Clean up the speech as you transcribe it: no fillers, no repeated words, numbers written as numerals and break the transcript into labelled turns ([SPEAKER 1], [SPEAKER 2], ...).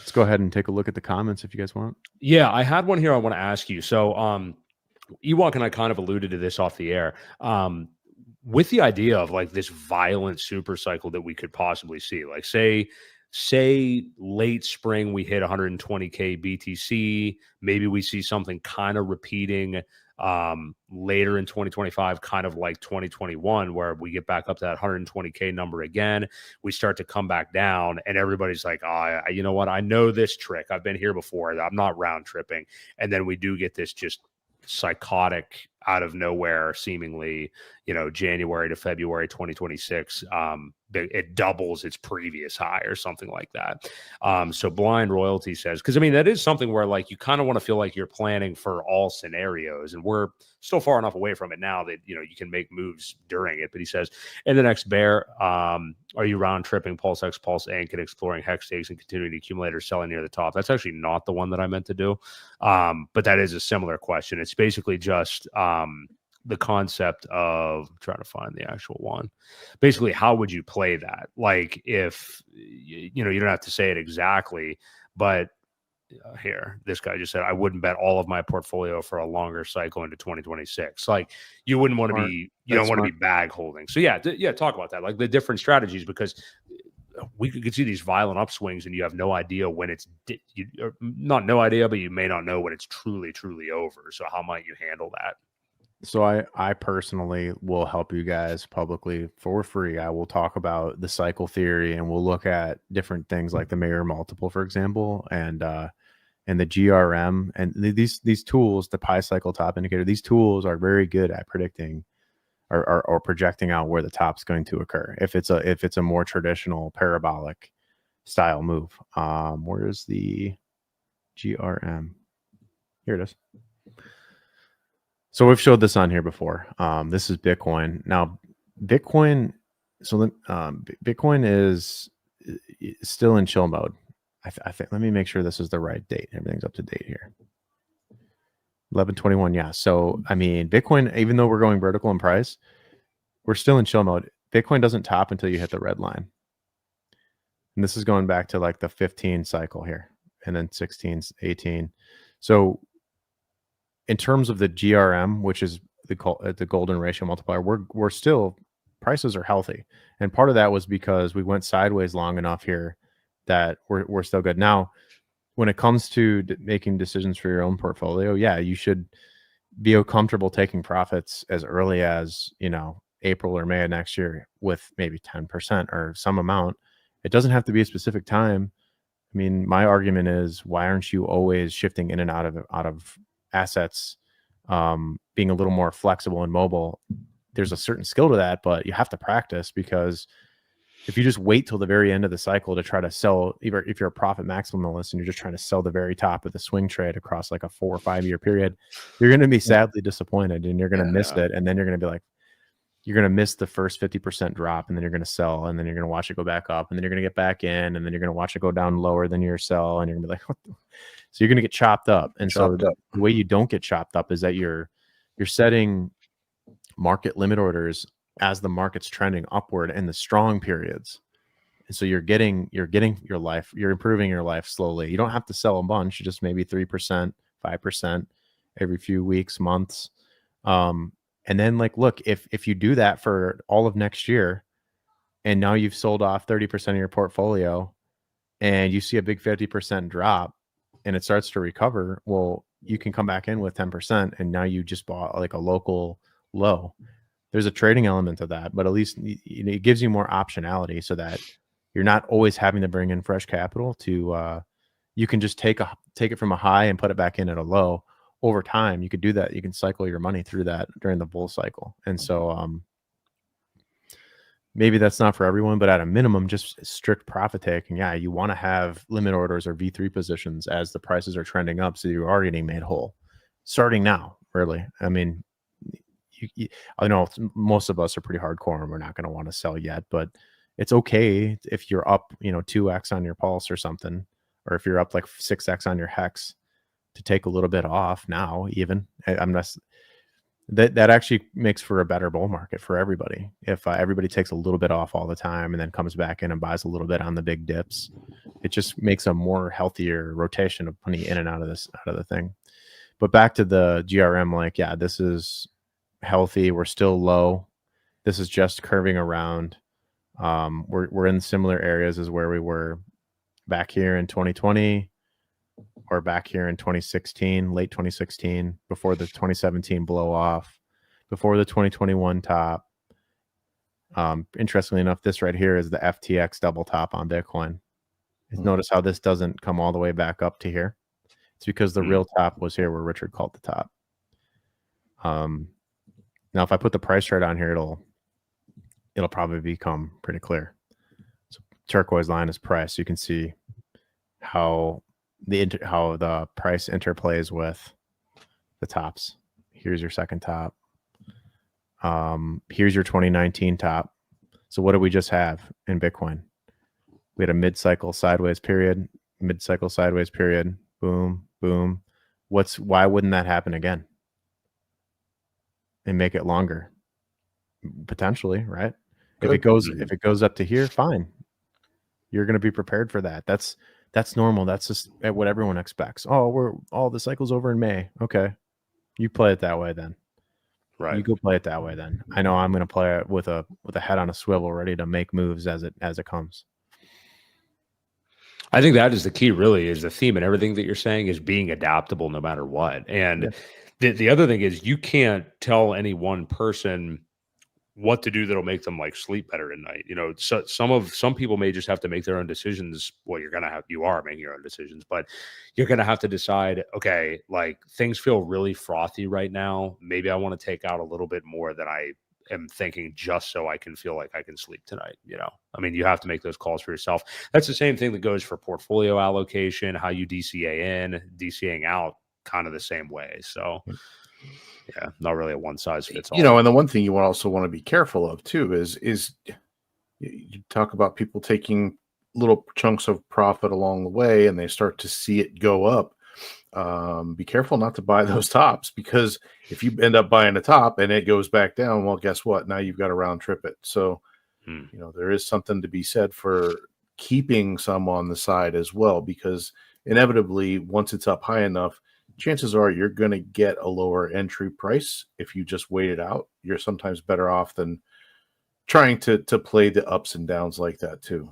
[SPEAKER 1] let's go ahead and take a look at the comments if you guys want.
[SPEAKER 2] Yeah, I had one here I want to ask you. So, Ewok and I kind of alluded to this off the air. With the idea of like this violent super cycle that we could possibly see, like say late spring we hit 120k BTC, maybe we see something kind of repeating later in 2025, kind of like 2021, where we get back up to that 120k number again, we start to come back down and everybody's like, oh, you know what, I know this trick, I've been here before, I'm not round tripping. And then we do get this just psychotic out of nowhere, seemingly, January to February 2026, it doubles its previous high or something like that. So Blind Royalty says, because I mean, that is something where like you kind of want to feel like you're planning for all scenarios, and we're still far enough away from it now that you can make moves during it. But he says, in the next bear, are you round tripping Pulse X, Pulse Inc. and exploring hex stakes and continuing to accumulate or selling near the top? That's actually not the one that I meant to do, but that is a similar question. It's basically just the concept of, I'm trying to find the actual one. Basically, how would you play that? Like, if you don't have to say it exactly, but here, this guy just said, I wouldn't bet all of my portfolio for a longer cycle into 2026. Like, you wouldn't want to be, you don't want to be bag holding. So yeah, talk about that, like the different strategies, because we could see these violent upswings and you have no idea when it's not no idea, but you may not know when it's truly over. So how might you handle that?
[SPEAKER 1] So I personally will help you guys publicly for free. I will talk about the cycle theory, and we'll look at different things like the Mayer multiple, for example, and the GRM, and these tools, the pi cycle top indicator. These tools are very good at predicting or projecting out where the top's going to occur if it's a more traditional parabolic style move. Where is the GRM? Here it is. So we've showed this on here before. This is Bitcoin. Now, Bitcoin. So Bitcoin is still in chill mode. I think. Let me make sure this is the right date. Everything's up to date here. 11/21. Yeah. So I mean, Bitcoin, even though we're going vertical in price, we're still in chill mode. Bitcoin doesn't top until you hit the red line. And this is going back to like the 15 cycle here, and then 16, 18. So in terms of the GRM, which is the golden ratio multiplier, we're still, prices are healthy, and part of that was because we went sideways long enough here that we're still good. Now, when it comes to making decisions for your own portfolio, yeah, you should be comfortable taking profits as early as April or May of next year with maybe 10% or some amount. It doesn't have to be a specific time. I mean, my argument is, why aren't you always shifting in and out of assets, being a little more flexible and mobile? There's a certain skill to that, but you have to practice, because if you just wait till the very end of the cycle to try to sell, even if you're a profit maximalist and you're just trying to sell the very top of the swing trade across like a 4 or 5 year period, you're going to be sadly disappointed, and you're going to miss it. And then you're going to be like, you're going to miss the first 50% drop, and then you're going to sell, and then you're going to watch it go back up, and then you're going to get back in, and then you're going to watch it go down lower than your sell, and you're going to be like, what the? So you're going to get chopped up. And so the way you don't get chopped up is that you're setting market limit orders as the market's trending upward in the strong periods. And so you're getting your life, you're improving your life slowly. You don't have to sell a bunch, just maybe 3%, 5% every few weeks, months. And then, like, look, if you do that for all of next year, and now you've sold off 30% of your portfolio, and you see a big 50% drop, and it starts to recover, well, you can come back in with 10%, and now you just bought like a local low. There's a trading element to that, but at least it gives you more optionality, so that you're not always having to bring in fresh capital to, you can just take it from a high and put it back in at a low. Over time, you could do that. You can cycle your money through that during the bull cycle. And so maybe that's not for everyone, but at a minimum, just strict profit taking. Yeah, you want to have limit orders or V3 positions as the prices are trending up, so you are getting made whole starting now. Really, I mean, I know most of us are pretty hardcore and we're not going to want to sell yet, but it's okay if you're up 2x on your pulse or something, or if you're up like 6x on your hex, to take a little bit off now. Even I'm not, that actually makes for a better bull market for everybody. If everybody takes a little bit off all the time and then comes back in and buys a little bit on the big dips, it just makes a more healthier rotation of money in and out of the thing. But back to the GRM, like, yeah, this is healthy. We're still low. This is just curving around. We're in similar areas as where we were back here in 2020 or back here in 2016, late 2016, before the 2017 blow off, before the 2021 top. Interestingly enough, this right here is the FTX double top on Bitcoin. Notice how this doesn't come all the way back up to here. It's because the real top was here where Richard called the top. Now, if I put the price chart on here, it'll probably become pretty clear. So turquoise line is price. You can see how the price interplays with the tops. Here's your second top. Here's your 2019 top. So what did we just have in Bitcoin? We had a mid-cycle sideways period, boom, boom. Why wouldn't that happen again? And make it longer? Potentially, right? Good. If it goes up to here, fine. You're going to be prepared for that. That's normal. That's just what everyone expects. Oh, the cycle's over in May. Okay. You play it that way then. Right. You go play it that way then. I know I'm going to play it with a head on a swivel, ready to make moves as it comes.
[SPEAKER 2] I think that is the key, really, is the theme, and everything that you're saying is being adaptable no matter what. And the other thing is, you can't tell any one person what to do that'll make them like sleep better at night. You know, so some people may just have to make their own decisions. Well, you are making your own decisions, but you're going to have to decide, okay, like things feel really frothy right now. Maybe I want to take out a little bit more than I am thinking, just so I can feel like I can sleep tonight. You know, I mean, you have to make those calls for yourself. That's the same thing that goes for portfolio allocation, how you DCA in, DCAing out, kind of the same way. So yeah, not really a one size fits all.
[SPEAKER 3] You know, and the one thing you also want to be careful of too is you talk about people taking little chunks of profit along the way and they start to see it go up. Be careful not to buy those tops, because if you end up buying a top and it goes back down, well, guess what? Now you've got to round trip it. So, you know, there is something to be said for keeping some on the side as well, because inevitably, once it's up high enough, chances are you're going to get a lower entry price. If you just wait it out, you're sometimes better off than trying to play the ups and downs like that too.